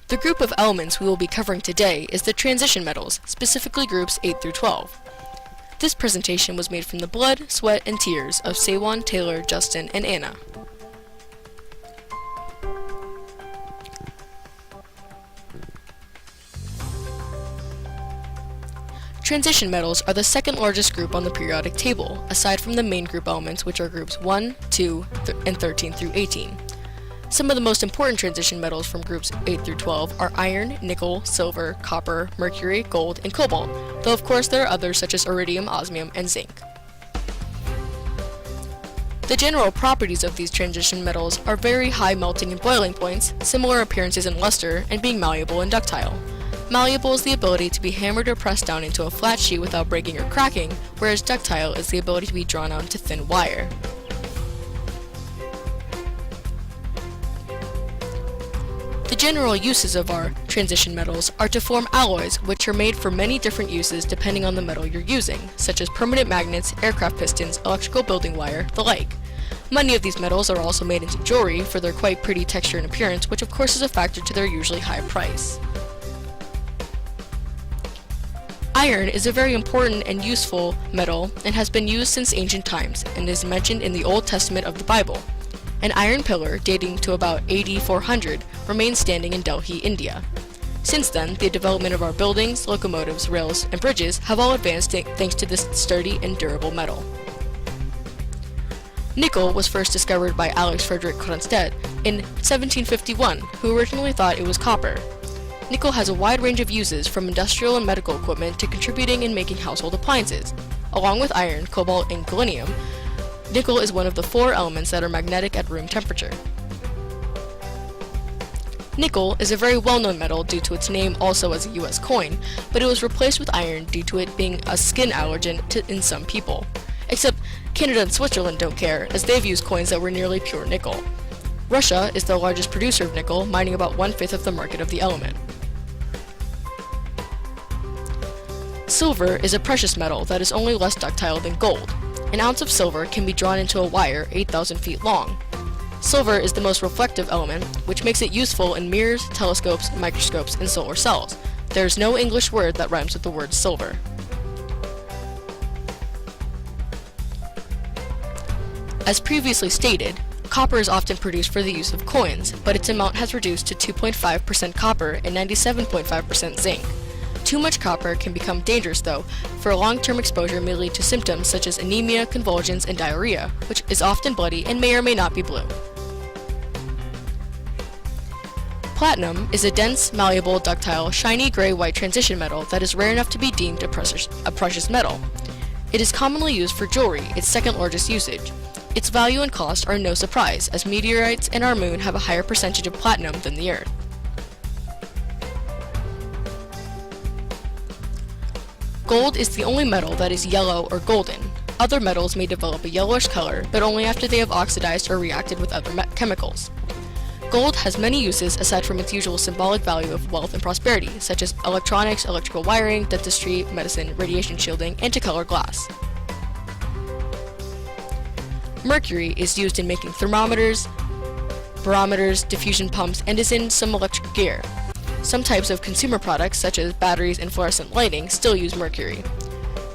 The group of elements we will be covering today is the transition metals, specifically groups 8 through 12. This presentation was made from the blood, sweat, and tears of Sawan, Taylor, Justin, and Anna. Transition metals are the second largest group on the periodic table, aside from the main group elements, which are groups 1, 2, and 13 through 18. Some of the most important transition metals from groups 8 through 12 are iron, nickel, silver, copper, mercury, gold, and cobalt, though of course there are others such as iridium, osmium, and zinc. The general properties of these transition metals are very high melting and boiling points, similar appearances and luster, and being malleable and ductile. Malleable is the ability to be hammered or pressed down into a flat sheet without breaking or cracking, whereas ductile is the ability to be drawn out into thin wire. The general uses of our transition metals are to form alloys, which are made for many different uses depending on the metal you're using, such as permanent magnets, aircraft pistons, electrical building wire, the like. Many of these metals are also made into jewelry for their quite pretty texture and appearance, which of course is a factor to their usually high price. Iron is a very important and useful metal and has been used since ancient times and is mentioned in the Old Testament of the Bible. An iron pillar dating to about AD 400 remains standing in Delhi, India. Since then, the development of our buildings, locomotives, rails, and bridges have all advanced thanks to this sturdy and durable metal. Nickel was first discovered by Alex Frederick Cronstedt in 1751, who originally thought it was copper. Nickel has a wide range of uses, from industrial and medical equipment to contributing in making household appliances. Along with iron, cobalt, and gallium, nickel is one of the 4 elements that are magnetic at room temperature. Nickel is a very well-known metal due to its name also as a US coin, but it was replaced with iron due to it being a skin allergen in some people. Except Canada and Switzerland don't care, as they've used coins that were nearly pure nickel. Russia is the largest producer of nickel, mining about 1/5 of the market of the element. Silver is a precious metal that is only less ductile than gold. An ounce of silver can be drawn into a wire 8,000 feet long. Silver is the most reflective element, which makes it useful in mirrors, telescopes, microscopes, and solar cells. There is no English word that rhymes with the word silver. As previously stated, copper is often produced for the use of coins, but its amount has reduced to 2.5% copper and 97.5% zinc. Too much copper can become dangerous though, for long-term exposure may lead to symptoms such as anemia, convulsions, and diarrhea, which is often bloody and may or may not be blue. Platinum is a dense, malleable, ductile, shiny gray-white transition metal that is rare enough to be deemed a precious metal. It is commonly used for jewelry, its second largest usage. Its value and cost are no surprise, as meteorites and our moon have a higher percentage of platinum than the Earth. Gold is the only metal that is yellow or golden. Other metals may develop a yellowish color, but only after they have oxidized or reacted with other chemicals. Gold has many uses aside from its usual symbolic value of wealth and prosperity, such as electronics, electrical wiring, dentistry, medicine, radiation shielding, and to color glass. Mercury is used in making thermometers, barometers, diffusion pumps, and is in some electric gear. Some types of consumer products, such as batteries and fluorescent lighting, still use mercury.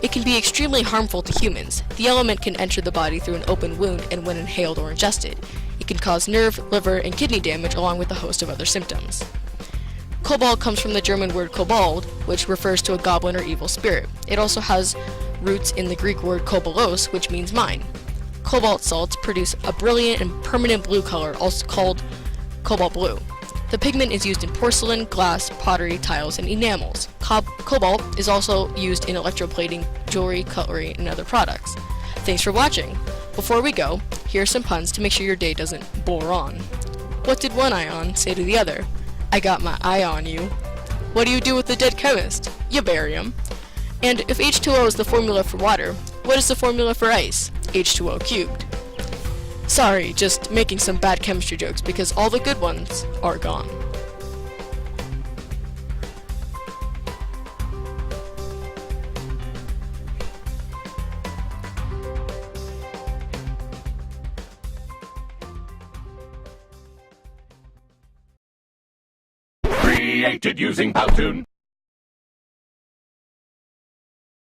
It can be extremely harmful to humans. The element can enter the body through an open wound and when inhaled or ingested. It can cause nerve, liver, and kidney damage along with a host of other symptoms. Cobalt comes from the German word kobold, which refers to a goblin or evil spirit. It also has roots in the Greek word kobolos, which means mine. Cobalt salts produce a brilliant and permanent blue color, also called cobalt blue. The pigment is used in porcelain, glass, pottery, tiles, and enamels. Cobalt is also used in electroplating, jewelry, cutlery, and other products. Thanks for watching! Before we go, here are some puns to make sure your day doesn't bore on. What did one ion say to the other? I got my eye on you. What do you do with the dead chemist? You bury him. And if H2O is the formula for water, what is the formula for ice? H2O cubed. Sorry, just making some bad chemistry jokes because all the good ones are gone. created using Powtoon.